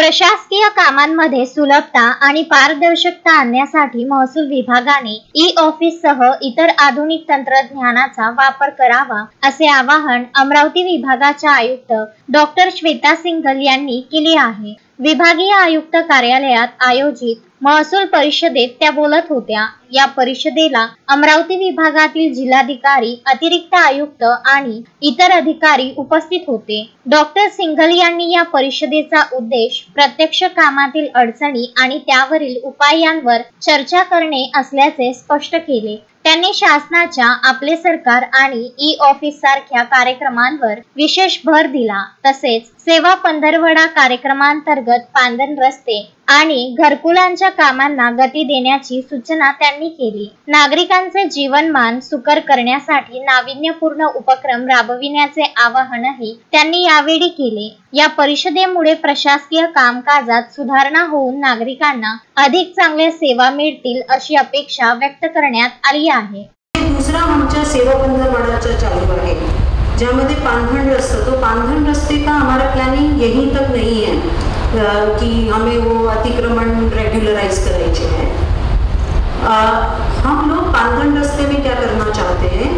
प्रशासकीय कामांमध्ये सुलभता आणि पारदर्शकता आणण्यासाठी महसूल विभागाने ई-ऑफिस सह इतर आधुनिक तंत्रज्ञानाचा वापर करावा असे आवाहन अमरावती विभागाच्या आयुक्त डॉक्टर श्वेता सिंघल यांनी केले आहे। विभागीय आयुक्त कार्यालयात आयोजित महसूल परिषदेत त्या बोलत होत्या। या परिषदेला अमरावती विभागातील जिल्हाधिकारी, अतिरिक्त आयुक्त आणि इतर अधिकारी उपस्थित होते। डॉक्टर सिंघल यांनी या परिषदेचा उद्देश प्रत्यक्ष कामातील अडचणी आणि त्यावरील उपायांवर चर्चा करणे असल्याचे स्पष्ट केले। त्यांनी शासनाच्या आपले सरकार आणि ई-ऑफिस सारख्या कार्यक्रमांवर विशेष भर दिला। तसेच सेवा पंधरवडा कार्यक्रमांतर्गत पांदन रस्ते आणि घरकुलांच्या कामांना गती देण्याची सूचना त्यांनी केली। नागरिकांचे जीवनमान सुकर करण्यासाठी नाविन्यपूर्ण उपक्रम राबविण्याचे आवाहनही त्यांनी यावेळी केले। या परिषदेमुळे प्रशासकीय कामकाजात सुधारणा होऊन नागरिकांना अधिक चांगल्या सेवा मिळतील अशी अपेक्षा व्यक्त करण्यात आली आहे। दूसरा आमच्या सेवा पंधरवडाचा चालू आहे, ज्यामध्ये पांधन रस्ता, तो पांधन रस्ते का हमारा प्लानिंग यहीं तक नहीं है कि हमें वो अतिक्रमण रेगुलराइज कराइए है। हम लोग पांधन रस्ते में क्या करना चाहते हैं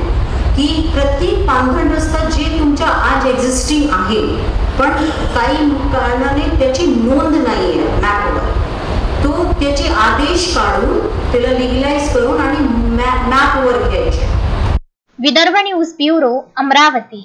कि प्रत्येक पांधन रस्ता जे तुमच्या आज एक्झिस्टिंग आहे पण काही कारणाने त्याची नोंद नाही आहे मॅपवर, तो त्याचे आदेश काढून त्याला लीगलाइज करून आणि मॅपवर घ्यायचे। Vidarbha news bureau, Amravati.